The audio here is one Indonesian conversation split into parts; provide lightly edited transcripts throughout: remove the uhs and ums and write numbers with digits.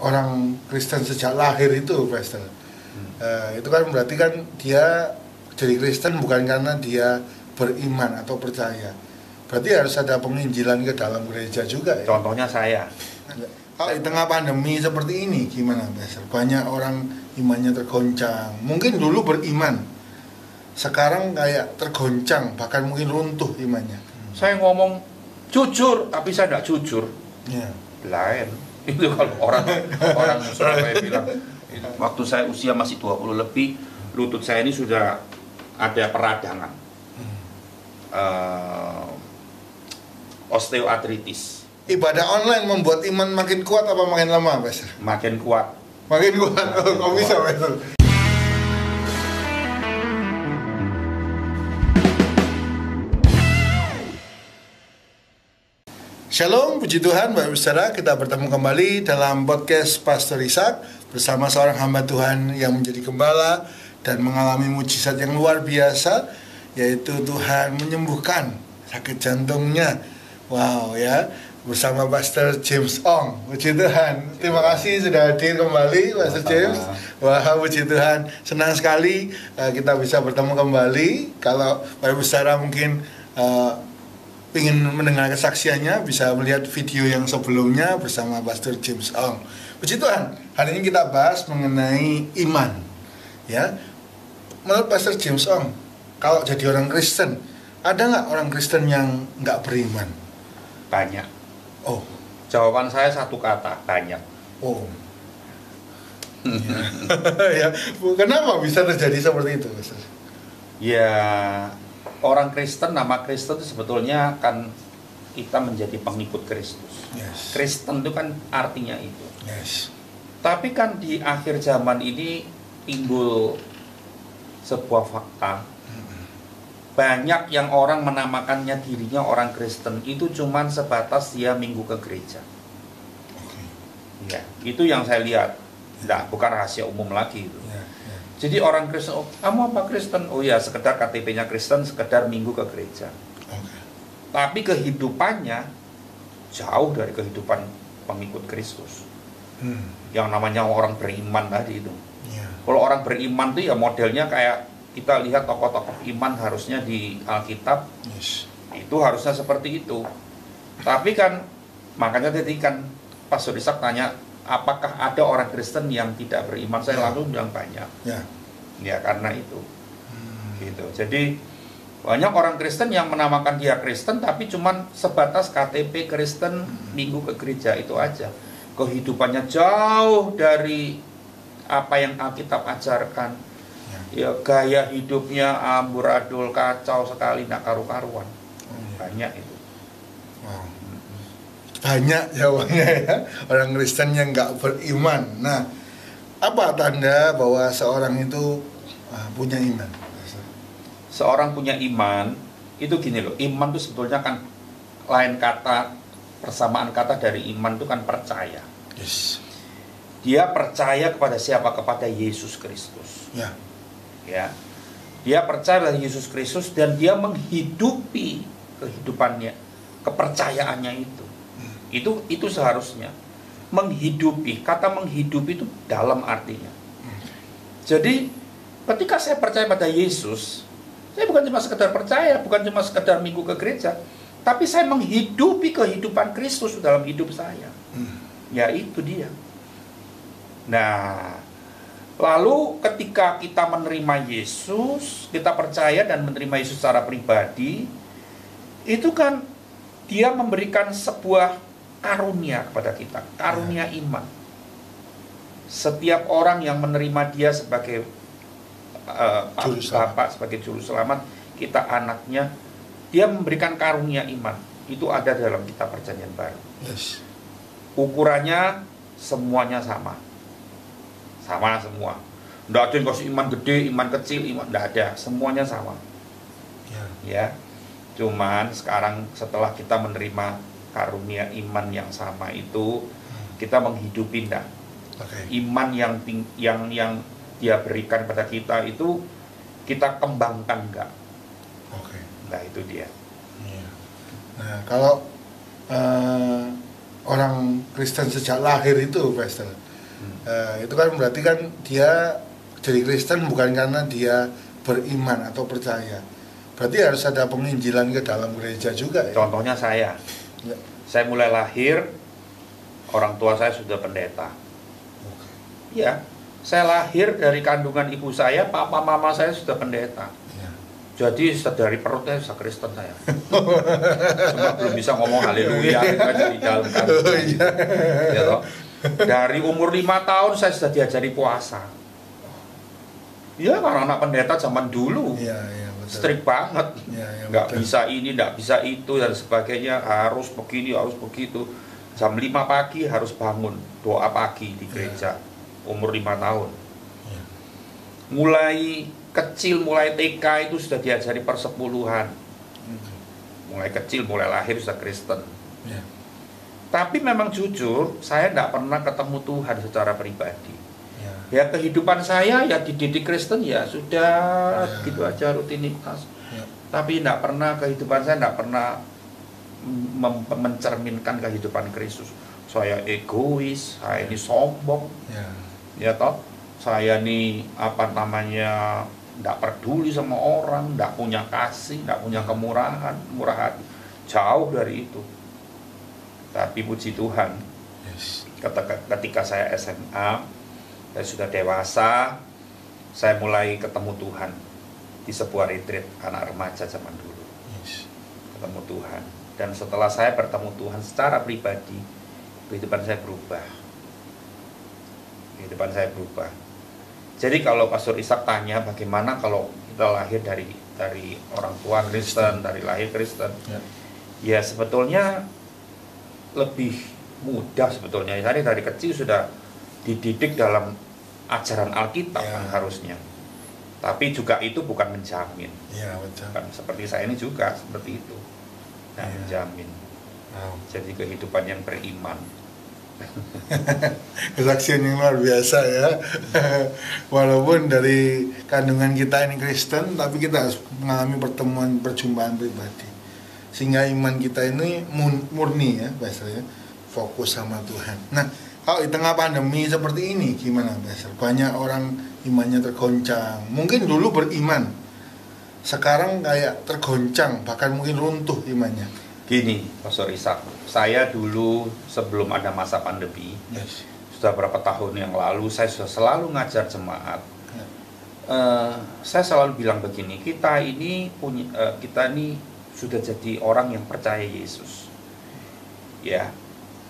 orang Kristen sejak lahir itu, Pastor. Itu kan berarti kan dia jadi Kristen bukan karena dia beriman atau percaya. Berarti harus ada penginjilan ke dalam gereja juga ya. Contohnya saya. Kalau di tengah pandemi seperti ini gimana, Pastor? Banyak orang imannya tergoncang. Mungkin dulu beriman, sekarang kayak tergoncang, bahkan mungkin runtuh imannya. Saya ngomong jujur, tapi saya tidak jujur. Ya. Lain. Itu kalau orang Surabaya bilang, waktu saya usia masih 20 lebih, lutut saya ini sudah ada peradangan. Osteoartritis. Ibadah online membuat iman makin kuat apa makin lemah, Pastor? Makin kuat. Makin kuat. Kok bisa, Pastor? Shalom, puji Tuhan, Bapak Ibu Saudara, kita bertemu kembali dalam podcast Pastor Ishak bersama seorang hamba Tuhan yang menjadi gembala dan mengalami mujizat yang luar biasa, yaitu Tuhan menyembuhkan sakit jantungnya. Wow ya, bersama Pastor James Ong. Puji Tuhan, terima kasih sudah hadir kembali, Pastor James. Wah, puji Tuhan, senang sekali kita bisa bertemu kembali. Kalau Bapak Ibu Saudara mungkin ingin mendengar kesaksiannya, bisa melihat video yang sebelumnya bersama Pastor James Ong. Puji Tuhan, hari ini kita bahas mengenai iman. Ya, menurut Pastor James Ong, kalau jadi orang Kristen, ada nggak orang Kristen yang nggak beriman? Banyak. Oh, Jawaban saya satu kata, banyak. oh. Ya, kenapa bisa terjadi seperti itu, Pastor? Ya, orang Kristen, nama Kristen itu sebetulnya kan kita menjadi pengikut Kristus. Yes. Kristen itu kan artinya itu. Yes. Tapi kan di akhir zaman ini timbul sebuah fakta. Banyak yang orang menamakannya dirinya orang Kristen itu cuman sebatas dia minggu ke gereja. Ya, itu yang saya lihat. Nah, bukan rahasia umum lagi itu. Jadi orang Kristen, oh, kamu apa Kristen? Oh ya, sekedar KTP-nya Kristen, sekedar minggu ke gereja. Tapi kehidupannya jauh dari kehidupan pengikut Kristus. Yang namanya orang beriman tadi itu. Kalau orang beriman itu ya modelnya kayak kita lihat tokoh-tokoh iman harusnya di Alkitab. Itu harusnya seperti itu. Tapi kan, makanya tadi kan Pastor Ishak tanya, apakah ada orang Kristen yang tidak beriman? Saya langsung bilang banyak. Ya karena itu. Gitu. Jadi banyak orang Kristen yang menamakan dia Kristen tapi cuman sebatas KTP Kristen, minggu ke gereja, itu aja. Kehidupannya jauh dari apa yang Alkitab ajarkan. Ya gaya hidupnya amburadul, kacau sekali, nak karu-karuan. Banyak itu. Wow. Banyak jawabannya ya, orang Kristen yang nggak beriman. Nah, apa tanda bahwa seorang itu punya iman? Seorang punya iman, itu gini loh, iman itu sebetulnya kan lain kata, persamaan kata dari iman itu kan percaya. Yes. Dia percaya kepada siapa? Kepada Yesus Kristus. Ya. Dia percaya pada Yesus Kristus dan dia menghidupi kehidupannya, kepercayaannya itu. Itu seharusnya menghidupi. Kata menghidupi itu dalam artinya. Jadi ketika saya percaya pada Yesus, saya bukan cuma sekedar percaya, bukan cuma sekedar minggu ke gereja, tapi saya menghidupi kehidupan Kristus dalam hidup saya. Ya itu dia. Nah, lalu ketika kita menerima Yesus, kita percaya dan menerima Yesus secara pribadi, itu kan dia memberikan sebuah karunia kepada kita, karunia iman. Setiap orang yang menerima dia sebagai Bapak, sebagai juru selamat, kita anaknya, dia memberikan karunia iman. Itu ada dalam kitab Perjanjian Baru. Yes. Ukurannya semuanya sama. Sama semua. Tidak ada yang kasih iman gede, iman kecil, iman tidak ada. Semuanya sama. Ya. Cuman sekarang setelah kita menerima karunia iman yang sama itu, kita menghidupi enggak. Iman yang dia berikan pada kita itu kita kembangkan enggak. Nah itu dia. Nah kalau orang Kristen sejak lahir itu, Pastor, Itu kan berarti kan dia jadi Kristen bukan karena dia beriman atau percaya. Berarti harus ada penginjilan ke dalam gereja juga ya. Contohnya saya. Ya. Saya mulai lahir, orang tua saya sudah pendeta. Ya, saya lahir dari kandungan ibu saya, papa mama saya sudah pendeta. Ya. Jadi dari perutnya sudah Kristen saya. Cuma belum bisa ngomong haleluya kan di dalam kandungan. Oh, iya. Ya toh? Dari umur 5 tahun saya sudah diajari puasa. Ya, karena anak pendeta zaman dulu. Iya, iya, betul. Strict banget. Iya, iya, Nggak betul. bisa ini, nggak bisa itu dan sebagainya, harus begini, harus begitu. Jam 5 pagi harus bangun doa pagi di gereja. Umur 5 tahun. Iya. Mulai kecil, mulai TK itu sudah diajari persepuluhan. Mulai kecil, mulai lahir sudah Kristen. Iya. Tapi memang jujur, saya tidak pernah ketemu Tuhan secara pribadi. Iya. Ya kehidupan saya ya dididik Kristen ya sudah gitu aja rutinitas. Iya. Tapi tidak pernah kehidupan saya tidak pernah mencerminkan kehidupan Kristus. Saya egois, saya ini sombong, Iya. ya toh. Saya ini apa namanya tidak peduli sama orang, tidak punya kasih, tidak punya kemurahan, murah hati. Jauh dari itu. Tapi puji Tuhan, Yes. ketika saya SMA, saya sudah dewasa, saya mulai ketemu Tuhan di sebuah retreat anak remaja zaman dulu. Yes. Ketemu Tuhan. Dan setelah saya bertemu Tuhan secara pribadi, kehidupan saya berubah. Kehidupan saya berubah. Jadi kalau Pastor Ishak tanya bagaimana kalau kita lahir dari orang tua Kristen, dari lahir Kristen, ya sebetulnya lebih mudah sebetulnya. Saya dari kecil sudah dididik dalam ajaran Alkitab kan harusnya. Tapi juga itu bukan menjamin. Iya, betul. Kan seperti saya ini juga seperti itu. Nah, menjamin. Wow. Jadi kehidupan yang beriman. Kesaksian yang luar biasa ya. Walaupun dari kandungan kita ini Kristen, tapi kita harus mengalami perjumpaan pribadi. Sehingga iman kita ini murni ya, bahasanya fokus sama Tuhan. Nah, kalau di tengah pandemi seperti ini gimana, Pastor? Banyak orang imannya tergoncang. Mungkin dulu beriman, sekarang kayak tergoncang, bahkan mungkin runtuh imannya. Gini, Pastor Ishak, saya dulu sebelum ada masa pandemi, sudah berapa tahun yang lalu, saya sudah selalu ngajar jemaat. Saya selalu bilang begini, kita ini sudah jadi orang yang percaya Yesus, ya.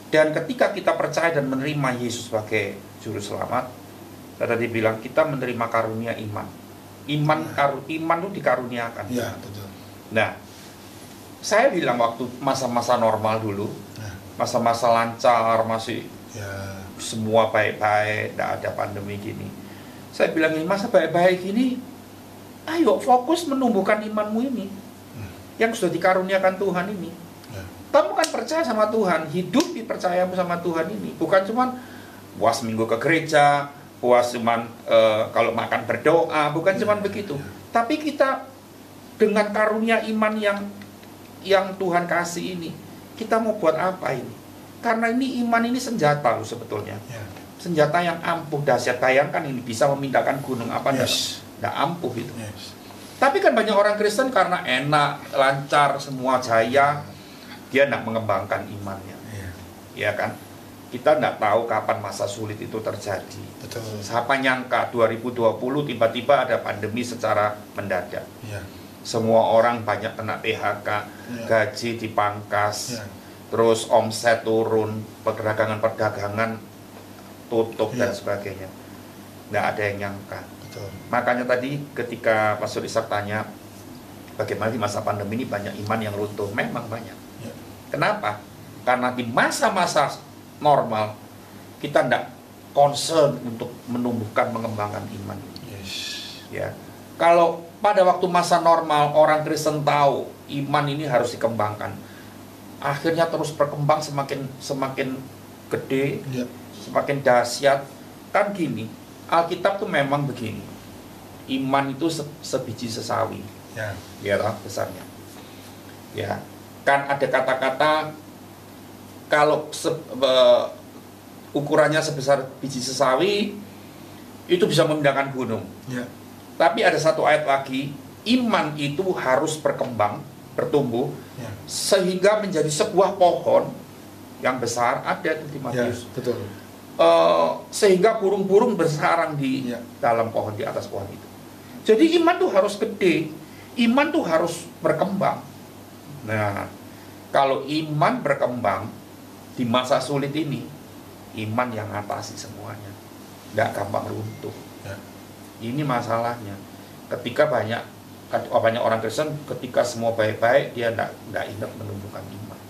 Dan ketika kita percaya dan menerima Yesus sebagai juru selamat, saya tadi bilang kita menerima karunia iman. Iman itu dikaruniakan. Ya, betul. Nah, saya bilang waktu masa-masa normal dulu, masa-masa lancar, masih semua baik-baik, tidak ada pandemi gini. Saya bilang ini masa baik-baik gini, ayo fokus menumbuhkan imanmu ini, yang sudah dikaruniakan Tuhan ini. Kamu kan percaya sama Tuhan, hidup dipercayamu sama Tuhan ini. Bukan cuman puas minggu ke gereja, puas cuman kalau makan berdoa, bukan cuman begitu. Tapi kita dengan karunia iman yang Tuhan kasih ini, kita mau buat apa ini? Karena ini iman ini senjata loh sebetulnya. Senjata yang ampuh, dahsyat. Bayangkan ini bisa memindahkan gunung apa enggak ampuh itu. Tapi kan banyak orang Kristen karena enak, lancar, semua jaya, dia tidak mengembangkan imannya. Ya kan? Kita tidak tahu kapan masa sulit itu terjadi. Betul. Siapa nyangka 2020 tiba-tiba ada pandemi secara mendadak. Semua orang banyak kena PHK, gaji dipangkas, terus omset turun, perdagangan tutup dan sebagainya. Nggak ada yang nyangka. Betul. Makanya tadi ketika Pastor Ishak tanya, bagaimana di masa pandemi ini banyak iman yang runtuh, memang banyak. Kenapa? Karena di masa-masa normal kita tidak concern untuk menumbuhkan, mengembangkan iman. Ya, kalau pada waktu masa normal orang Kristen tahu iman ini harus dikembangkan, akhirnya terus berkembang semakin gede, semakin dahsyat. Kan gini, Alkitab tuh memang begini, iman itu sebiji sesawi, ya lah besarnya. Ya, kan ada kata-kata kalau ukurannya sebesar biji sesawi, itu bisa memindahkan gunung. Ya. Tapi ada satu ayat lagi, iman itu harus berkembang, bertumbuh, Ya. sehingga menjadi sebuah pohon yang besar, ada di Ya, Matius. betul. Sehingga burung-burung bersarang di Ya. dalam pohon, di atas pohon itu. Jadi iman tuh harus gede, iman tuh harus berkembang. Nah, kalau iman berkembang di masa sulit ini, iman yang ngatasi semuanya, nggak gampang runtuh. Ya. Ini masalahnya. Ketika banyak orang Kristen, ketika semua baik-baik, dia nggak ingat menumbuhkan iman.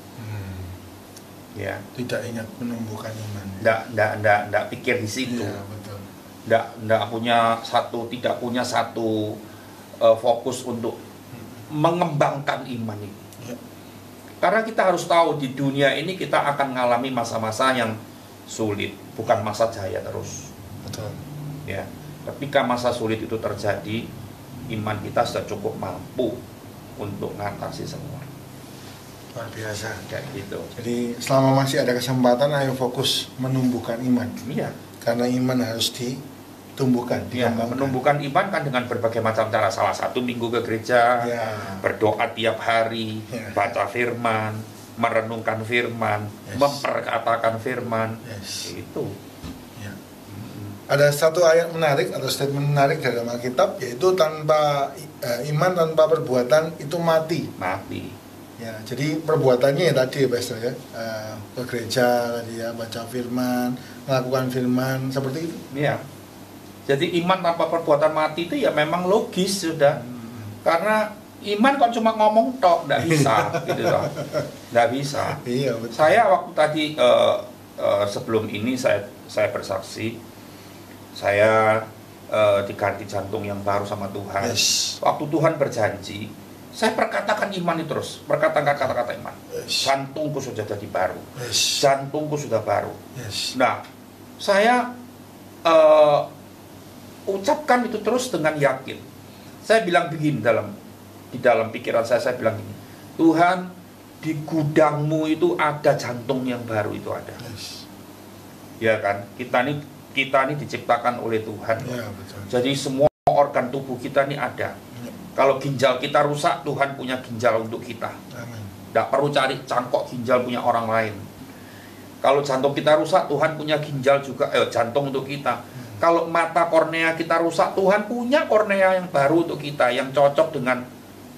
Ya, Tidak ingat menumbuhkan iman. nggak pikir di situ. Iya, betul. Tidak punya satu fokus untuk mengembangkan iman ini. Ya. Karena kita harus tahu di dunia ini kita akan mengalami masa-masa yang sulit, bukan masa jaya terus. Betul. Ya, ketika masa sulit itu terjadi, iman kita sudah cukup mampu untuk mengatasi semua. Luar biasa. Kayak gitu. Jadi selama masih ada kesempatan, ayo fokus menumbuhkan iman. Iya. Karena iman harus ditumbuhkan, Ya, dikembangkan. menumbuhkan iman kan dengan berbagai macam cara. Salah satu minggu ke gereja, Ya. berdoa tiap hari, Ya. baca firman, merenungkan firman, Yes. memperkatakan firman. Yes. Itu. Ya. Ada satu ayat menarik atau statement menarik dalam Alkitab, yaitu tanpa iman tanpa perbuatan itu mati. Mati. Ya, jadi perbuatannya ya tadi ya Pastor ya, ke gereja tadi ya, baca firman, melakukan firman seperti itu. Ya. Jadi iman tanpa perbuatan mati itu ya memang logis sudah. Karena iman kok cuma ngomong tok, nggak bisa gitu toh. Nggak bisa. Iya, betul. Saya waktu tadi sebelum ini saya bersaksi, saya diganti jantung yang baru sama Tuhan. Yes. Waktu Tuhan berjanji, saya perkatakan iman itu terus, perkatakan kata-kata iman. Yes. Jantungku sudah jadi baru, Yes. jantungku sudah baru. Yes. Nah, saya ucapkan itu terus dengan yakin. Saya bilang begini di dalam pikiran saya bilang gini, Tuhan, di gudangmu itu ada jantung yang baru itu ada. Yes. Ya kan? Kita ini diciptakan oleh Tuhan. Ya, betul. Jadi semua organ tubuh kita ini ada. Ya. Kalau ginjal kita rusak, Tuhan punya ginjal untuk kita. Amin. Tidak perlu cari cangkok ginjal punya orang lain. Kalau jantung kita rusak, Tuhan punya ginjal juga, jantung untuk kita. Kalau mata kornea kita rusak, Tuhan punya kornea yang baru untuk kita, yang cocok dengan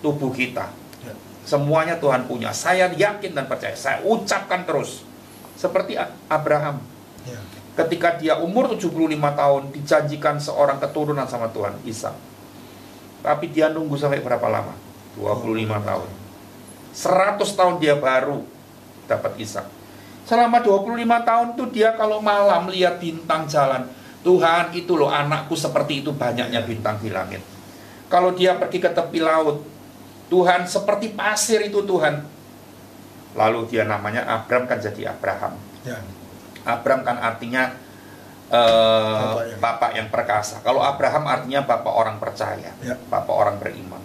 tubuh kita. Ya. Semuanya Tuhan punya. Saya yakin dan percaya. Saya ucapkan terus. Seperti Abraham. Ya. Ketika dia umur 75 tahun, dijanjikan seorang keturunan sama Tuhan, Ishak. Tapi dia nunggu sampai berapa lama? 25 tahun. 100 tahun dia baru dapat Ishak. Selama 25 tahun itu dia kalau malam lihat bintang jalan, Tuhan, itu loh anakku seperti itu banyaknya bintang di langit. Kalau dia pergi ke tepi laut, Tuhan seperti pasir itu Tuhan. Lalu dia namanya Abram kan jadi Abraham. Ya. Abram kan artinya bapak yang perkasa. Kalau Abraham artinya bapak orang percaya, Ya. bapak orang beriman.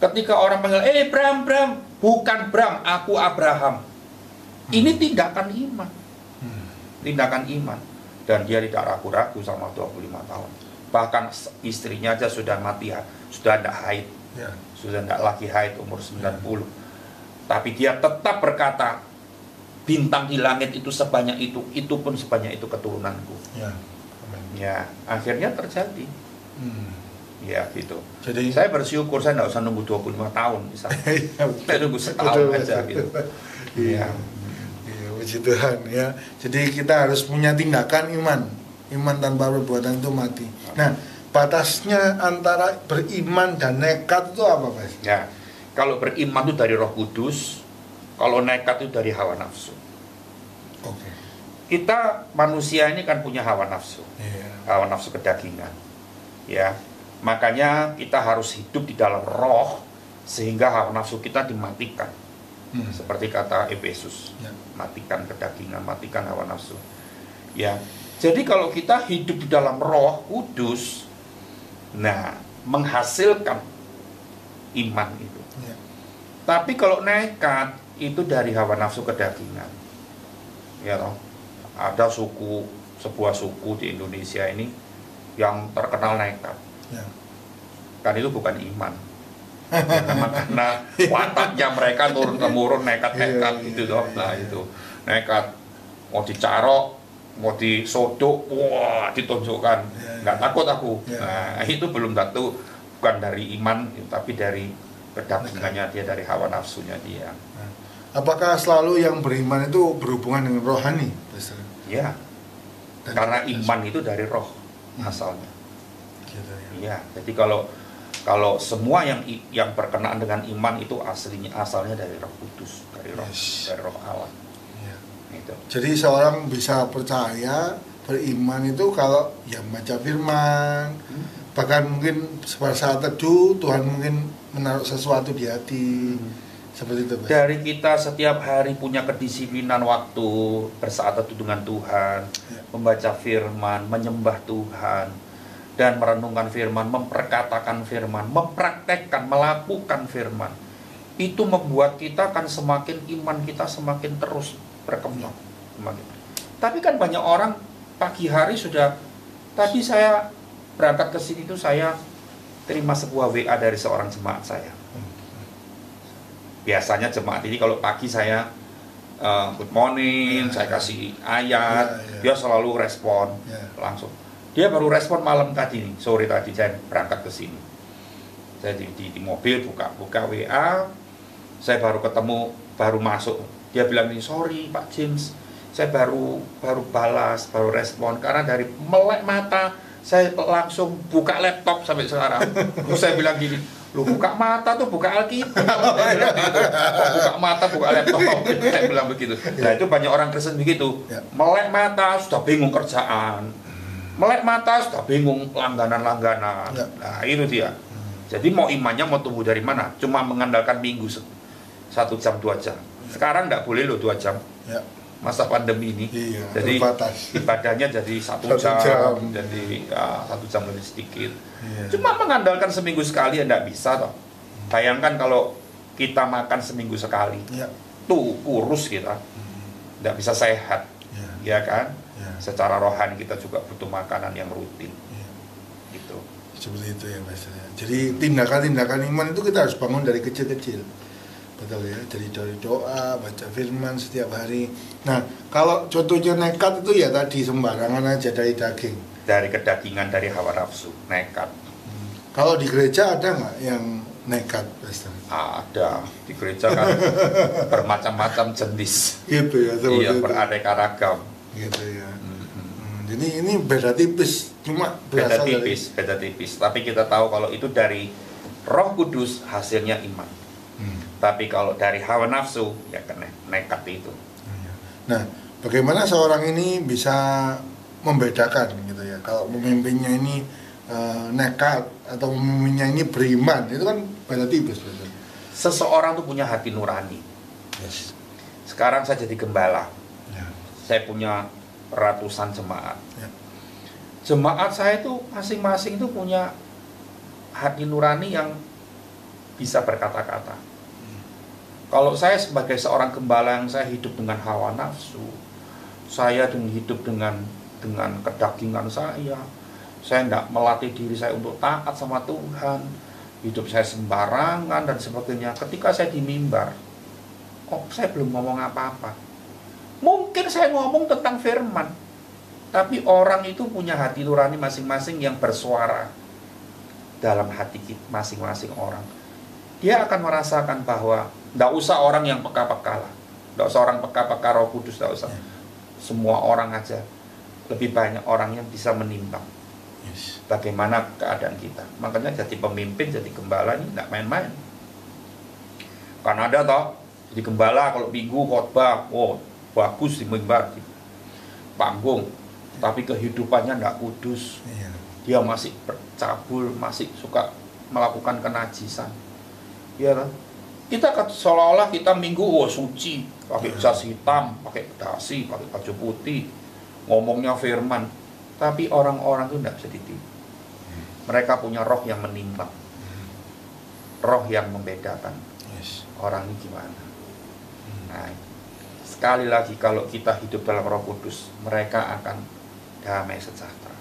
Ketika orang panggil, Bram, bukan Bram, aku Abraham. Ini tindakan iman. Tindakan iman. Dan dia tidak ragu-ragu sama 25 tahun. Bahkan istrinya aja sudah mati, sudah tidak haid. Ya. Sudah tidak lagi haid, umur 90. Tapi dia tetap berkata, bintang di langit itu sebanyak itu pun sebanyak itu keturunanku. Ya. Amin. Ya, akhirnya terjadi. Ya, gitu. Jadi Saya bersyukur saya tidak usah nunggu 25 tahun misalnya. Saya nunggu setahun aja gitu. Iya. Iya, puji Tuhan ya. Jadi kita harus punya tindakan iman. Iman tanpa perbuatan itu mati. Nah, batasnya antara beriman dan nekat itu apa, Mas? Ya, kalau beriman itu dari Roh Kudus, kalau nekat itu dari hawa nafsu. Oke. Kita manusia ini kan punya hawa nafsu. Iya. Hawa nafsu kedagingan. Ya. Makanya kita harus hidup di dalam roh sehingga hawa nafsu kita dimatikan. Seperti kata Efesus, Ya. matikan kedagingan, matikan hawa nafsu. Ya. Jadi kalau kita hidup di dalam Roh Kudus, nah, menghasilkan iman itu. Ya. Tapi kalau nekat itu dari hawa nafsu kedagingan. Ya toh. ada sebuah suku di Indonesia ini yang terkenal nekat. Ya. Kan itu bukan iman. Ya, memang karena wataknya mereka turun-temurun nekat-nekat gitu dong. Nah itu nekat, mau dicarok, mau disodok, wah ditunjukkan, nggak takut aku. Nah itu belum tentu, bukan dari iman, tapi dari kedagingannya dia, dari hawa nafsunya dia. Apakah selalu yang beriman itu berhubungan dengan rohani, Pastor? Ya, karena iman itu dari roh asalnya. Gitu, ya. Iya, jadi kalau semua yang berkenaan dengan iman itu asalnya dari Roh Kudus, dari roh Allah. Ya. Itu. Jadi seorang bisa percaya, beriman itu kalau ya baca firman, bahkan mungkin pada saat teduh Tuhan mungkin menaruh sesuatu di hati. Seperti itu, Pak. Dari kita setiap hari punya kedisiplinan waktu bersaat teduh dengan Tuhan, membaca firman, menyembah Tuhan, dan merenungkan firman, memperkatakan firman, mempraktekkan, melakukan firman. Itu membuat kita kan semakin, iman kita semakin terus berkembang. Tapi kan banyak orang pagi hari sudah, tadi saya berangkat ke sini tuh saya terima sebuah WA dari seorang jemaat saya. Biasanya jemaat ini kalau pagi saya good morning, saya kasih ayat, dia selalu respon langsung. Dia baru respon malam tadi nih, sore tadi saya berangkat ke sini. Saya di mobil buka WA, saya baru ketemu, baru masuk. Dia bilang ini, sorry Pak James, saya baru balas, baru respon karena dari melek mata saya langsung buka laptop sampai sekarang. Terus saya bilang gini, lu buka mata tuh buka Alkitab. Buka mata buka laptop. Saya bilang begitu. Nah itu banyak orang Kristen begitu. Melek mata sudah bingung kerjaan. Melek mata sudah bingung langganan-langganan. Nah itu dia. Jadi mau imannya mau tumbuh dari mana? Cuma mengandalkan minggu 1 jam 2 jam. Sekarang nggak boleh loh 2 jam. Masa pandemi ini, jadi terbatas. Ibadahnya jadi 1 jam, jadi 1 jam lebih sedikit. Cuma mengandalkan seminggu sekali ya nggak bisa toh. Bayangkan kalau kita makan seminggu sekali, tuh kurus kita, nggak bisa sehat, ya kan? Secara rohani kita juga butuh makanan yang rutin, gitu. Seperti itu ya Mas. Jadi tindakan-tindakan iman itu kita harus bangun dari kecil-kecil. Betul ya, jadi dari doa, baca firman setiap hari. Nah, kalau contohnya nekat itu ya tadi sembarangan aja dari daging. Dari kedagingan, dari hawa nafsu, nekat. Kalau di gereja ada nggak yang nekat, Pastor? Ada, di gereja kan bermacam-macam jenis. Gitu ya, iya, beraneka ragam. Gitu ya. Jadi ini beda tipis, cuma beda tipis. Tapi kita tahu kalau itu dari Roh Kudus hasilnya iman. Tapi kalau dari hawa nafsu ya kena nekat itu. Nah, bagaimana seorang ini bisa membedakan gitu ya? Kalau pemimpinnya ini nekat atau pemimpinnya ini beriman, itu kan beda tipis. Seseorang tuh punya hati nurani. Sekarang saya jadi gembala. Saya punya ratusan jemaat. Jemaat saya itu masing-masing itu punya hati nurani yang bisa berkata-kata. Kalau saya sebagai seorang gembala yang saya hidup dengan hawa nafsu, saya hidup dengan kedagingan saya tidak melatih diri saya untuk taat sama Tuhan, hidup saya sembarangan dan sebagainya. Ketika saya di mimbar, saya belum ngomong apa-apa. Mungkin saya ngomong tentang firman, tapi orang itu punya hati nurani masing-masing yang bersuara dalam hati masing-masing orang. Dia akan merasakan bahwa tidak usah orang yang peka-peka lah, tidak usah orang peka-peka Roh Kudus, tidak usah. Semua orang aja, lebih banyak orang yang bisa menimbang bagaimana keadaan kita. Makanya jadi pemimpin, jadi gembala ini tidak main-main. Karena ada toh, jadi gembala kalau minggu khotbah, bagus di mimbar, di panggung, tapi kehidupannya tidak kudus. Dia masih bercabul, masih suka melakukan kenajisan. Ya kan? Kita seolah-olah kita minggu suci, pakai jas hitam, pakai dasi, pakai baju putih, ngomongnya firman, tapi orang-orang itu tidak bisa ditipu. Mereka punya roh yang menimbang, roh yang membedakan orang ini gimana. Nah, sekali lagi kalau kita hidup dalam Roh Kudus, mereka akan damai sejahtera.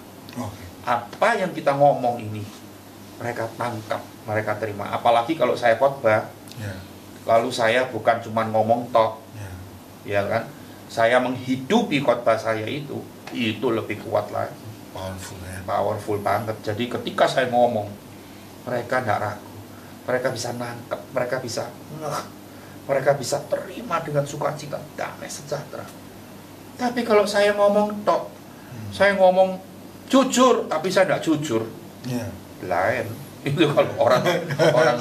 Apa yang kita ngomong ini mereka tangkap, mereka terima. Apalagi kalau saya khotbah, lalu saya bukan cuma ngomong tok, ya kan? Saya menghidupi khotbah saya itu lebih kuat lagi, powerful banget. Jadi ketika saya ngomong, mereka tidak ragu, mereka bisa nangkep, mereka bisa terima dengan sukacita, damai sejahtera. Tapi kalau saya ngomong tok, saya ngomong jujur, tapi saya tidak jujur, lain. Itu kalau orang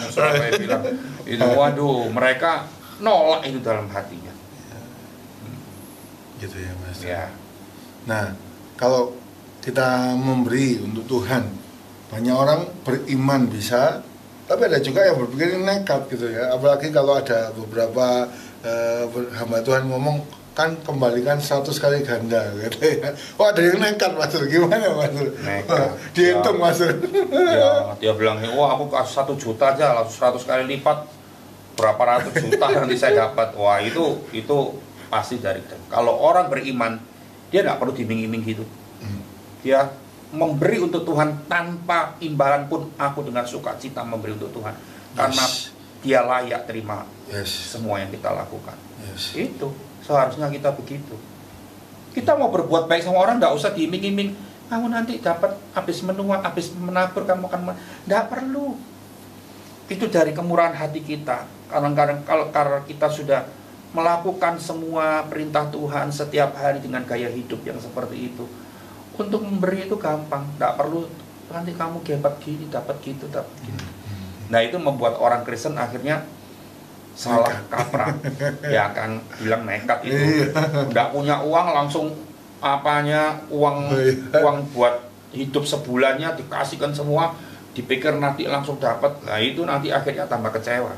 Surabaya bilang itu, waduh, mereka nolak itu dalam hatinya. Gitu ya, Mas. Ya. Nah, kalau kita memberi untuk Tuhan, banyak orang beriman bisa, tapi ada juga yang berpikir nekat gitu ya. Apalagi kalau ada beberapa hamba Tuhan ngomong, kan kembalikan 100 kali ganda gitu ya. Oh, ada yang nekat, Mas. Gimana, Mas? Nekat. Dihitung, Mas. Ya, dia bilang, wah, aku kasih 1 juta aja, langsung 100 kali lipat berapa ratus juta nanti saya dapat. Wah, itu pasti dari Tuhan. Kalau orang beriman, dia nggak perlu diming-iming gitu. Dia memberi untuk Tuhan tanpa imbalan pun. Aku dengan sukacita memberi untuk Tuhan, karena dia layak terima semua yang kita lakukan. Itu seharusnya kita begitu. Kita mau berbuat baik sama orang, nggak usah diiming-iming. Kamu nanti dapat habis menua, habis menabur kamu akan. Nggak perlu. Itu dari kemurahan hati kita. Kadang-kadang kalau kita sudah melakukan semua perintah Tuhan setiap hari dengan gaya hidup yang seperti itu, untuk memberi itu gampang, tidak perlu nanti kamu dapat gini, dapat gitu, dapat gitu. Nah, itu membuat orang Kristen akhirnya salah kaprah, ya kan, bilang nekat itu, nggak punya uang langsung uang buat hidup sebulannya dikasihkan semua, dipikir nanti langsung dapat. Nah, itu nanti akhirnya tambah kecewa.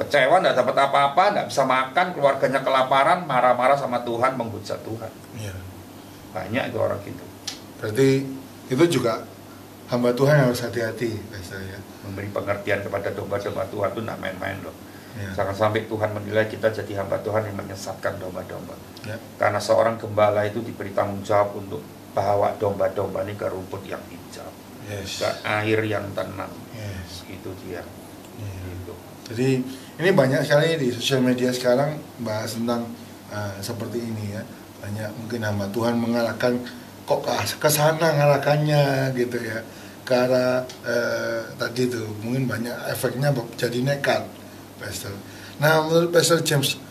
Kecewa, nggak dapat apa-apa, nggak bisa makan, keluarganya kelaparan, marah-marah sama Tuhan, menghujat Tuhan. Banyak itu orang gitu. Berarti itu juga hamba Tuhan harus hati-hati, Pastor, ya. Memberi pengertian kepada domba-domba Tuhan itu nggak main-main loh. Jangan sampai Tuhan menilai kita jadi hamba Tuhan yang menyesatkan domba-domba. Karena seorang gembala itu diberi tanggung jawab untuk bawa domba-domba ini ke rumput yang hijau, ke air yang tenang. Itu dia. Gitu. Jadi ini banyak sekali di sosial media sekarang bahas tentang seperti ini ya. Banyak mungkin hamba Tuhan mengarahkan kok ke sana ngarahkannya gitu ya, ke arah tadi itu mungkin banyak efeknya jadi nekat, Pastor. Nah, menurut Pastor James,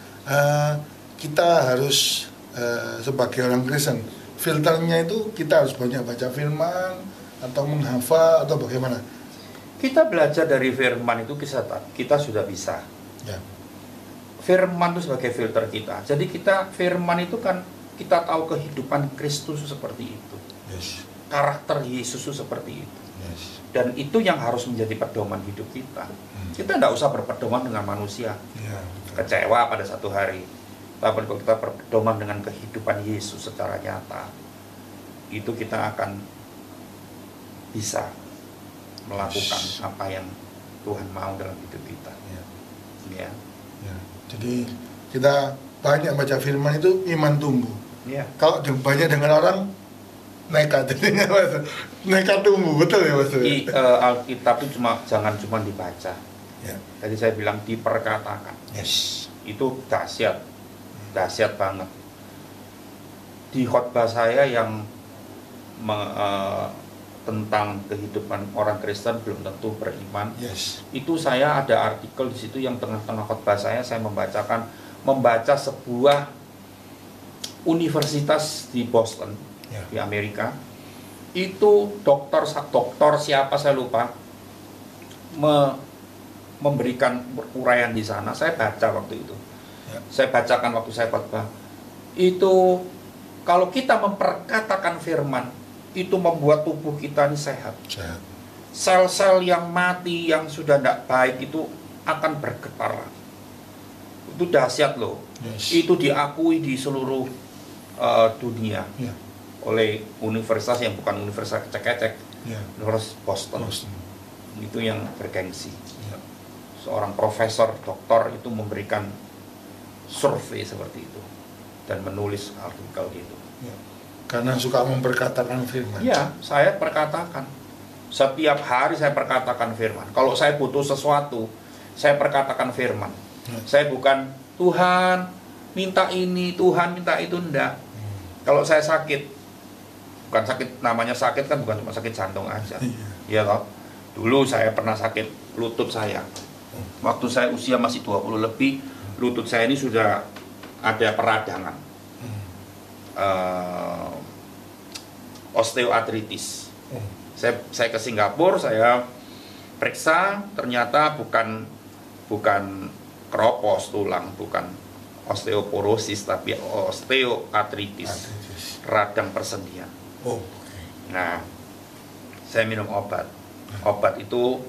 kita harus sebagai orang Kristen, filternya itu kita harus banyak baca firman atau menghafal atau bagaimana? Kita belajar dari firman itu kita sudah bisa. Firman itu sebagai filter kita. Jadi firman itu kan kita tahu kehidupan Kristus seperti itu. Karakter Yesus seperti itu. Dan itu yang harus menjadi pedoman hidup kita. Kita tidak usah berpedoman dengan manusia. Kecewa pada satu hari. Tapi kalau kita berpedoman dengan kehidupan Yesus secara nyata, itu kita akan bisa melakukan apa yang Tuhan mau dalam hidup kita. Jadi kita banyak baca firman itu iman tumbuh. Kalau banyak dengan orang nekat, nekat tumbuh, betul ya, Mas? Alkitab itu jangan cuma dibaca. Tadi saya bilang diperkatakan. Itu dahsyat banget. Di khotbah saya yang tentang kehidupan orang Kristen belum tentu beriman. Itu saya ada artikel di situ yang tengah-tengah khotbah saya membaca sebuah universitas di Boston, di Amerika. Itu dokter siapa saya lupa memberikan uraian di sana. Saya baca waktu itu. Saya bacakan waktu saya khotbah. Itu kalau kita memperkatakan firman, itu membuat tubuh kita ini sehat. Sel-sel yang mati, yang sudah tidak baik itu akan bergetar. Itu dahsyat loh. Itu diakui di seluruh dunia oleh universitas yang bukan universitas kecek-kecek, Universitas Boston. Itu yang bergengsi. Seorang profesor doktor itu memberikan survei seperti itu. dan menulis artikel gitu. Ya. Karena suka memperkatakan firman. Ya, saya perkatakan. Setiap hari saya perkatakan firman. Kalau saya butuh sesuatu, saya perkatakan firman. Ya. Saya bukan Tuhan minta ini, Tuhan minta itu, enggak. Kalau saya sakit, bukan sakit, namanya sakit kan bukan cuma sakit jantung aja. Ya toh. Dulu saya pernah sakit lutut saya. Waktu saya usia masih 20 lebih, lutut saya ini sudah ada peradangan. Osteoartritis. Saya ke Singapura, saya periksa, ternyata bukan keropos tulang, bukan osteoporosis, tapi osteoartritis, radang persendian. Nah, saya minum obat. Obat itu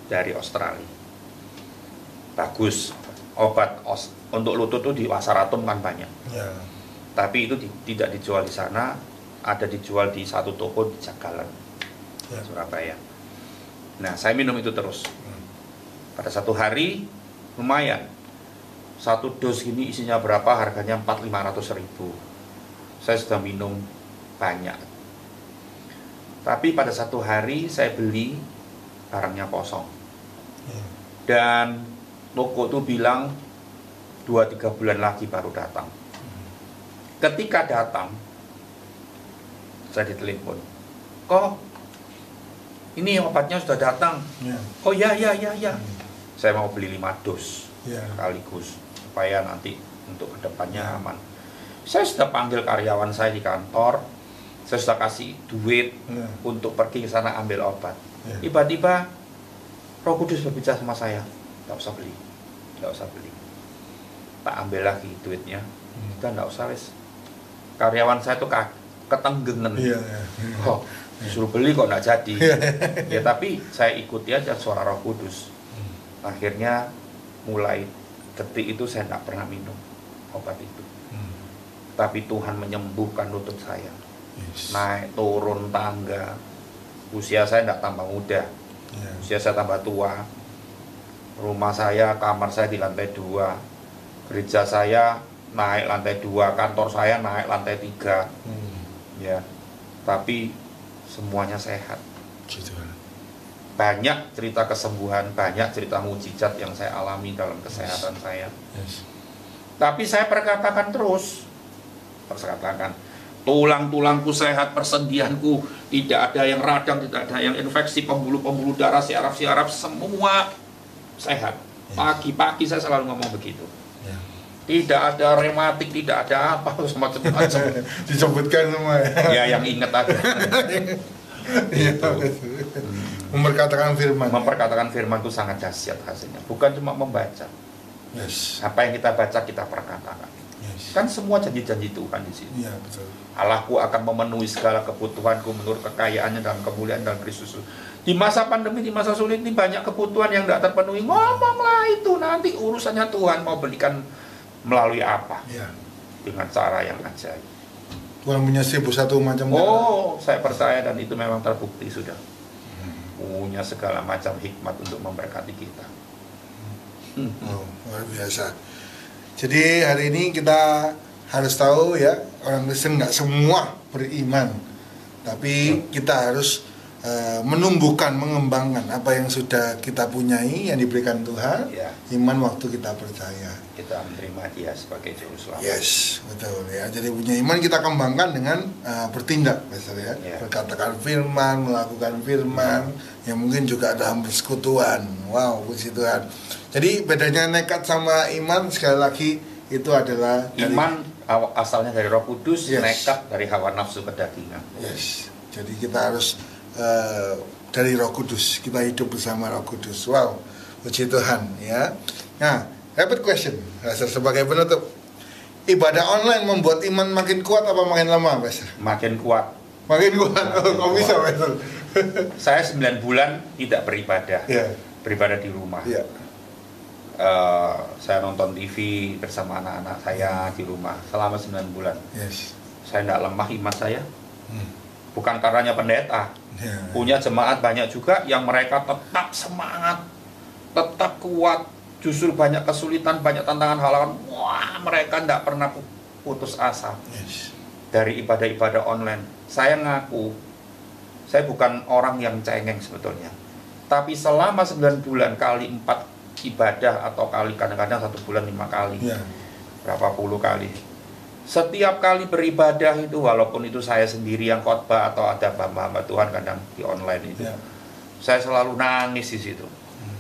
dari Australia. Bagus. Obat untuk lutut itu di Wasaratum kan banyak. Ya. Tapi itu tidak dijual di sana, ada dijual di satu toko di Jagalan, Ya. Surabaya. Nah, saya minum itu terus. Pada satu hari lumayan. Satu dos gini isinya berapa? Harganya 4.500.000. Saya sudah minum banyak. Tapi pada satu hari saya beli, barangnya kosong. Dan toko itu bilang 2-3 bulan lagi baru datang. Ketika datang, saya ditelepon, kok ini obatnya sudah datang? Ya. Oh ya. Saya mau beli 5 dos Ya. sekaligus supaya nanti untuk kedepannya aman. Saya sudah panggil karyawan saya di kantor, saya sudah kasih duit untuk pergi ke sana ambil obat. Ya. Tiba-tiba Roh Kudus berbicara sama saya, nggak usah beli. Tak ambil lagi duitnya, kita nggak usah wes. Karyawan saya tuh ketenggengan. Iya. Oh, disuruh beli kok nggak jadi. Ya tapi saya ikuti aja suara Roh Kudus. Akhirnya mulai detik itu saya nggak pernah minum obat itu. Tapi Tuhan menyembuhkan lutut saya. Naik turun tangga. Usia saya nggak tambah muda. Usia saya tambah tua. Rumah saya, kamar saya di lantai 2. Gereja saya naik lantai 2, kantor saya naik lantai 3. Ya. Tapi semuanya sehat. Banyak cerita kesembuhan, banyak cerita mujizat yang saya alami dalam kesehatan saya. Tapi saya perkatakan terus. Tulang-tulangku sehat, persendianku tidak ada yang radang, tidak ada yang infeksi, pembuluh-pembuluh darah, syaraf-syaraf semua sehat. Pagi-pagi saya selalu ngomong begitu. Tidak ada rematik, tidak ada apa, macam-macam. Disebutkan semua ya. Ya yang ingat aja. Memperkatakan firman itu sangat dahsyat hasilnya. Bukan cuma membaca. Apa yang kita baca kita perkatakan. Kan semua janji-janji Tuhan di sini. Iya, betul. Allahku akan memenuhi segala kebutuhanku menurut kekayaannya dalam kemuliaan dalam Kristus. Di masa pandemi, di masa sulit ini banyak kebutuhan yang tidak terpenuhi. Ngomonglah itu, nanti urusannya Tuhan mau berikan melalui apa? Dengan cara yang ajaib. Tuhan punya 1001 macam cara. Saya percaya dan itu memang terbukti sudah. Punya segala macam hikmat untuk memberkati kita. Luar biasa. Jadi hari ini kita harus tahu ya, orang Kristen nggak semua beriman, tapi kita harus menumbuhkan, mengembangkan apa yang sudah kita punyai, yang diberikan Tuhan. Iman waktu kita percaya. Kita menerima Dia sebagai juru selamat. Yes, betul ya. Jadi punya iman kita kembangkan dengan bertindak, misalnya berkatakan firman, melakukan firman, yang mungkin juga dalam persekutuan. Wow, puji Tuhan. Jadi bedanya nekat sama iman sekali lagi itu adalah iman asalnya dari Roh Kudus, nekat dari hawa nafsu kedagingan. Yes. Jadi kita harus dari Roh Kudus, kita hidup bersama Roh Kudus. Wow, puji Tuhan ya. Nah, rapid question, sebagai penutup, ibadah online membuat iman makin kuat apa makin lemah, Pastor? Makin kuat. Makin kuat. Kok bisa, Pastor? Saya 9 bulan tidak beribadah, beribadah di rumah. Saya nonton TV bersama anak-anak saya di rumah selama 9 bulan. Saya tidak lemah iman saya. Bukan karenanya pendeta. Punya jemaat banyak juga yang mereka tetap semangat, tetap kuat. Justru banyak kesulitan, banyak tantangan halangan. Wah, mereka tidak pernah putus asa Yes. dari ibadah-ibadah online. Saya ngaku, saya bukan orang yang cengeng sebetulnya. Tapi selama 9 bulan kali 4 ibadah, atau kali kadang-kadang 1 bulan 5 kali, Ya. berapa puluh kali. Setiap kali beribadah itu, walaupun itu saya sendiri yang khotbah atau ada hamba-hamba Tuhan kadang di online itu, Ya. saya selalu nangis di situ.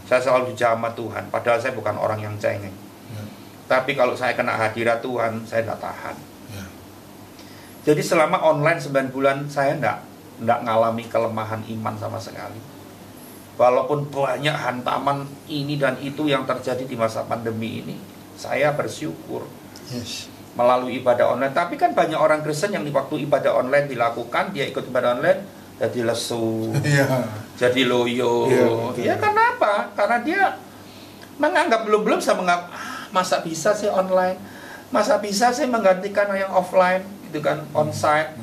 Saya selalu dijamah Tuhan, padahal saya bukan orang yang cengeng. Ya. Tapi kalau saya kena hadirat Tuhan, saya tidak tahan. Ya. Jadi selama online 9 bulan, saya tidak ngalami kelemahan iman sama sekali. Walaupun banyak hantaman ini dan itu yang terjadi di masa pandemi ini, saya bersyukur Yes. melalui ibadah online. Tapi kan banyak orang Kristen yang di waktu ibadah online dilakukan, dia ikut ibadah online, jadi lesu, Ya. jadi loyo. Iya, betul. Ya kenapa? Karena dia menganggap belum saya menganggap, masa bisa sih online, masa bisa sih menggantikan yang offline, gitu kan, onsite.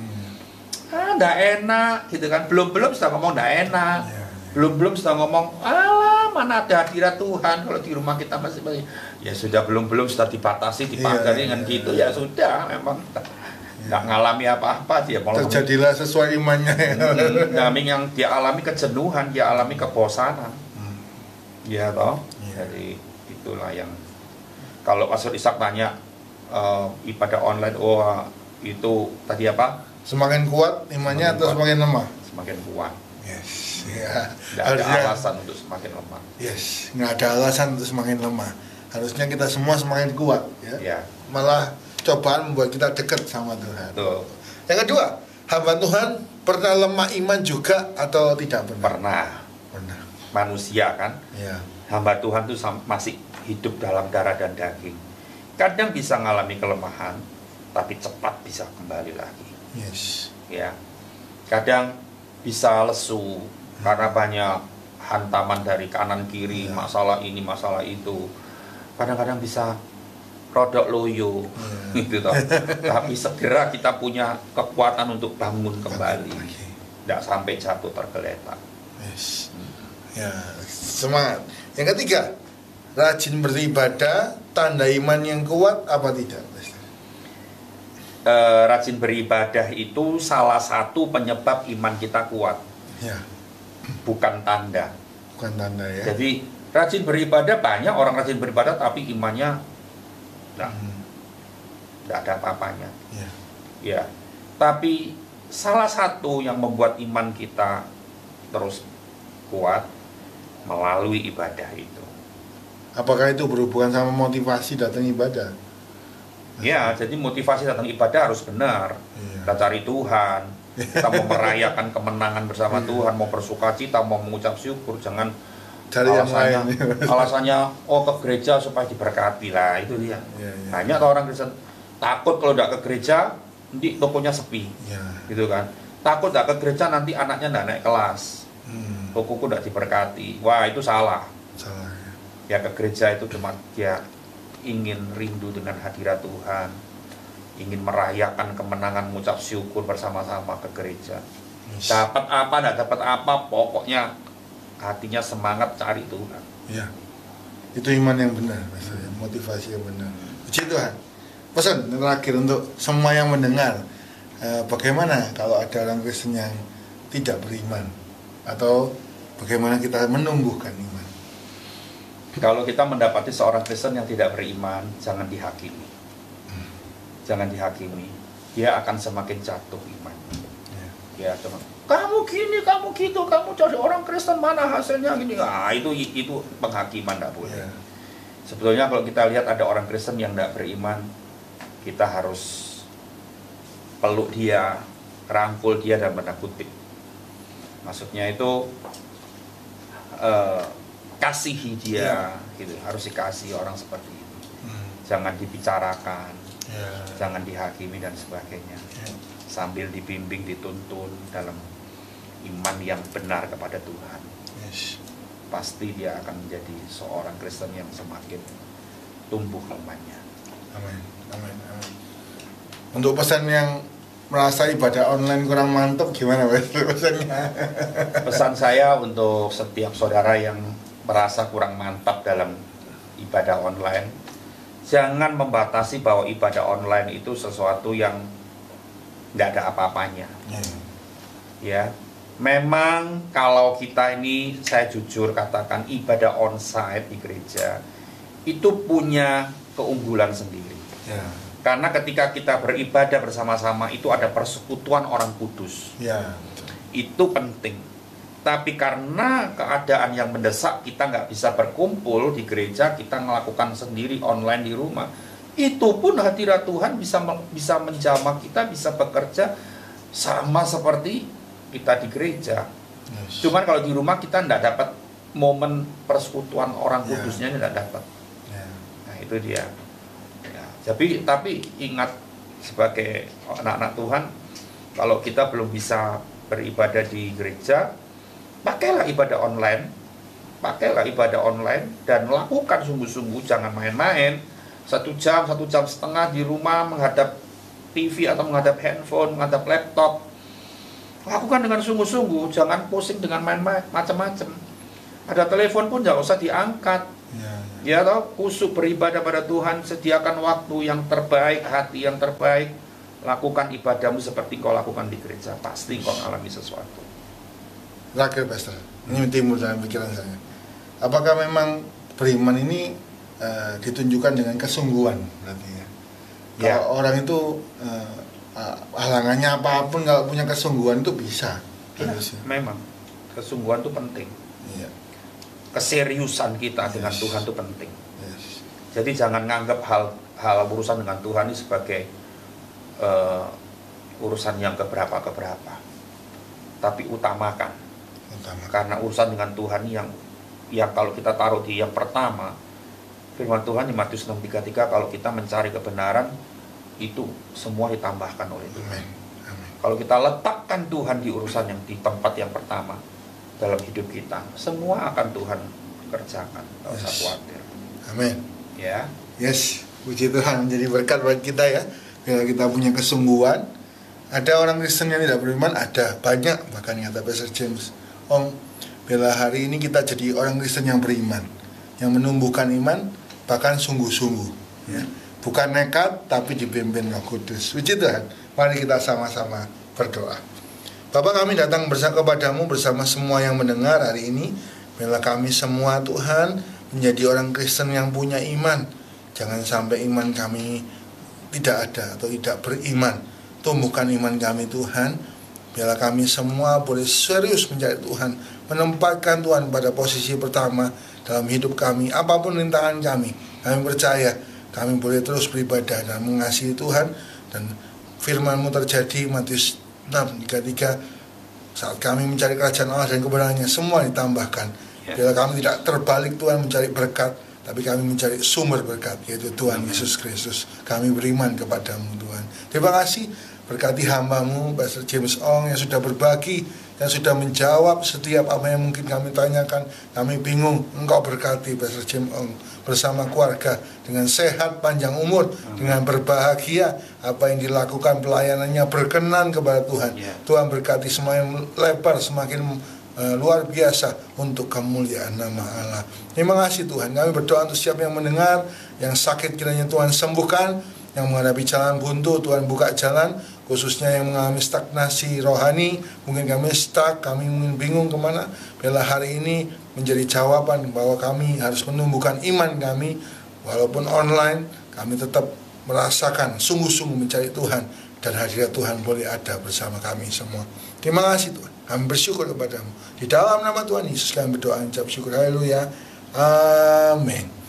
Nggak enak, gitu kan. Belum sudah ngomong nggak enak. Ya. Belum sudah ngomong, alah mana ada hadirat Tuhan kalau di rumah kita masih. Ya sudah, belum sudah dibatasi, dipagari dengan gitu, ya sudah, memang nggak ngalami apa-apa dia. Terjadilah sesuai imannya. Naming yang dia alami kejenuhan, dia alami kebosanan. Ya toh. Iya. Jadi itulah yang, kalau Pastor Ishak tanya ibadah online, itu tadi apa? Semakin kuat imannya atau semakin lemah? Semakin kuat. Yes. Ya. Tidak ada alasan untuk semakin lemah. Yes. Nggak ada alasan untuk semakin lemah. Harusnya kita semua semakin kuat. Ya. Ya. Malah cobaan membuat kita dekat sama Tuhan. Tuh. Yang kedua, hamba Tuhan pernah lemah iman juga atau tidak pernah? Pernah. Pernah. Manusia kan, Ya. hamba Tuhan itu masih hidup dalam darah dan daging. Kadang bisa mengalami kelemahan, tapi cepat bisa kembali lagi. Yes. Ya. Kadang bisa lesu karena banyak hantaman dari kanan kiri, Ya. masalah ini, masalah itu. Kadang-kadang bisa rodok loyo, gitu toh. Tapi segera kita punya kekuatan untuk bangun kembali, Lagi. tidak sampai jatuh tergeletak. Yes. Ya, semangat. Yang ketiga, rajin beribadah, tanda iman yang kuat apa tidak? Rajin beribadah itu salah satu penyebab iman kita kuat, Ya, bukan tanda. bukan tanda ya. Jadi rajin beribadah, banyak orang rajin beribadah tapi imannya tidak ada apa-apanya. Ya. Ya, tapi salah satu yang membuat iman kita terus kuat melalui ibadah itu. Apakah itu berhubungan sama motivasi datang ibadah? Ya, jadi motivasi datang ibadah harus benar. Iya. Kita cari Tuhan, kita mau merayakan kemenangan bersama Tuhan, mau bersukacita, mau mengucap syukur, jangan Cari yang lain. alasannya ke gereja supaya diberkati lah, itu dia. Iya, iya. Banyak orang Kristen takut kalau tidak ke gereja nanti tokonya sepi, Ya. gitu kan. Takut tidak ke gereja nanti anaknya tidak naik kelas, tokoku tidak diberkati. Wah, itu salah. Salah. Ya, ke gereja itu cuma dia ingin rindu dengan hadirat Tuhan, ingin merayakan kemenangan, mengucap syukur bersama-sama ke gereja. Yes. Dapat apa, tidak dapat apa, pokoknya hatinya semangat cari Tuhan. Ya. Itu iman yang benar, maksudnya motivasi yang benar. Puji Tuhan. Pesan terakhir untuk semua yang mendengar, bagaimana kalau ada orang Kristen yang tidak beriman, atau bagaimana kita menumbuhkan iman? Kalau kita mendapati seorang Kristen yang tidak beriman, jangan dihakimi. Jangan dihakimi. Dia akan semakin jatuh iman. Ya, teman. Kamu gini, kamu gitu, kamu cari orang Kristen mana hasilnya gini. Itu penghakiman, tidak boleh. Ya. Sebetulnya kalau kita lihat ada orang Kristen yang tidak beriman, kita harus peluk dia, rangkul dia dalam tanda kutip. Maksudnya itu kasihi dia, gitu. Harus dikasihi orang seperti itu. Jangan dibicarakan, jangan dihakimi dan sebagainya. Sambil dibimbing, dituntun dalam iman yang benar kepada Tuhan. Yes. Pasti dia akan menjadi seorang Kristen yang semakin tumbuh imannya. Amin. Amin. Amin. Untuk pesan yang merasa ibadah online kurang mantap, gimana pesannya? Pesan saya untuk setiap saudara yang merasa kurang mantap dalam ibadah online, Jangan membatasi bahwa ibadah online itu sesuatu yang nggak ada apa-apanya. Ya, memang kalau kita ini, saya jujur katakan, ibadah onsite di gereja itu punya keunggulan sendiri. Karena ketika kita beribadah bersama-sama itu ada persekutuan orang kudus. Itu penting. Tapi karena keadaan yang mendesak, kita nggak bisa berkumpul di gereja, kita melakukan sendiri online di rumah. Itu pun hadirat Tuhan bisa menjamah kita, bisa bekerja sama seperti kita di gereja. Cuman kalau di rumah kita nggak dapat momen persekutuan orang kudusnya, nggak dapat. Nah itu dia. Tapi ingat, sebagai anak-anak Tuhan, kalau kita belum bisa beribadah di gereja, pakailah ibadah online, dan lakukan sungguh-sungguh, jangan main-main. 1 jam, 1,5 jam di rumah menghadap TV atau menghadap handphone, menghadap laptop. Lakukan dengan sungguh-sungguh, jangan pusing dengan main-main macam-macam. Ada telepon pun jangan usah diangkat. Ya toh, kusuk beribadah pada Tuhan, sediakan waktu yang terbaik, hati yang terbaik. Lakukan ibadahmu seperti kau lakukan di gereja, pasti kau alami sesuatu. Terakhir, Pastor, ini timbul dalam pikiran saya. Apakah memang beriman ini ditunjukkan dengan kesungguhan, berarti ya? Kalau orang itu halangannya apapun, kalau punya kesungguhan itu bisa. Memang kesungguhan itu penting. Keseriusan kita dengan Tuhan itu penting. Jadi jangan nganggap hal urusan dengan Tuhan ini sebagai urusan yang keberapa, tapi utamakan. Karena urusan dengan Tuhan yang kalau kita taruh di yang pertama, firman Tuhan di Matius 6:33, kalau kita mencari kebenaran, itu semua ditambahkan oleh Tuhan. Kalau kita letakkan Tuhan di urusan yang di tempat yang pertama dalam hidup kita, semua akan Tuhan kerjakan. Tidak usah khawatir. Amin. Ya. Yes, puji Tuhan, menjadi berkat buat kita ya. Bila kita punya kesungguhan. Ada orang Kristen yang tidak beriman, ada banyak, bahkan kata Pastor James, bila hari ini kita jadi orang Kristen yang beriman, yang menumbuhkan iman, bahkan sungguh-sungguh, ya. Bukan nekat, tapi dipimpin Roh Kudus. Puji Tuhan. Mari kita sama-sama berdoa. Bapa, kami datang kepadamu bersama semua yang mendengar hari ini. Bila kami semua, Tuhan, menjadi orang Kristen yang punya iman. Jangan sampai iman kami tidak ada atau tidak beriman. Tumbuhkan iman kami, Tuhan. Biarlah kami semua boleh serius mencari Tuhan, menempatkan Tuhan pada posisi pertama dalam hidup kami, apapun rintangan kami. Kami percaya kami boleh terus beribadah dan mengasihi Tuhan, dan firman-Mu terjadi, Matius 6:33, saat kami mencari kerajaan Allah dan kebenarannya, semua ditambahkan. Biarlah kami tidak terbalik, Tuhan, mencari berkat, tapi kami mencari sumber berkat, yaitu Tuhan Yesus Kristus. Kami beriman kepadamu, Tuhan. Terima kasih. Berkati hamba-Mu, Pastor James Ong, yang sudah berbagi, yang sudah menjawab setiap apa yang mungkin kami tanyakan. Kami bingung, Engkau berkati Pastor James Ong bersama keluarga dengan sehat, panjang umur, dengan berbahagia. Apa yang dilakukan pelayanannya berkenan kepada Tuhan. Tuhan berkati semakin lebar, semakin luar biasa untuk kemuliaan nama Allah. Terima kasih Tuhan. Kami berdoa untuk siapa yang mendengar, yang sakit kiranya Tuhan sembuhkan, yang menghadapi jalan buntu Tuhan buka jalan, khususnya yang mengalami stagnasi rohani. Mungkin kami stuck, kami mungkin bingung kemana. Bila hari ini menjadi jawaban bahwa kami harus menumbuhkan iman kami, walaupun online, kami tetap merasakan sungguh-sungguh mencari Tuhan, dan hadirat Tuhan boleh ada bersama kami semua. Terima kasih Tuhan, kami bersyukur kepadamu. Di dalam nama Tuhan Yesus kami berdoa, ucap syukur, haleluya, amin.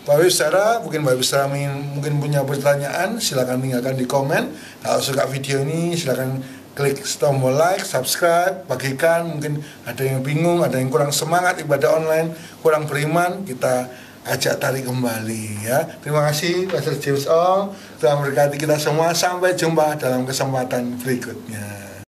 Bapak Ibu Saudara, mungkin Bapak Ibu Saudara mungkin punya pertanyaan, silakan tinggalkan di komen. Kalau suka video ini, silakan klik tombol like, subscribe, bagikan. Mungkin ada yang bingung, ada yang kurang semangat ibadah online, kurang beriman, kita ajak tarik kembali ya. Terima kasih Pastor James Ong, Tuhan memberkati kita semua. Sampai jumpa dalam kesempatan berikutnya.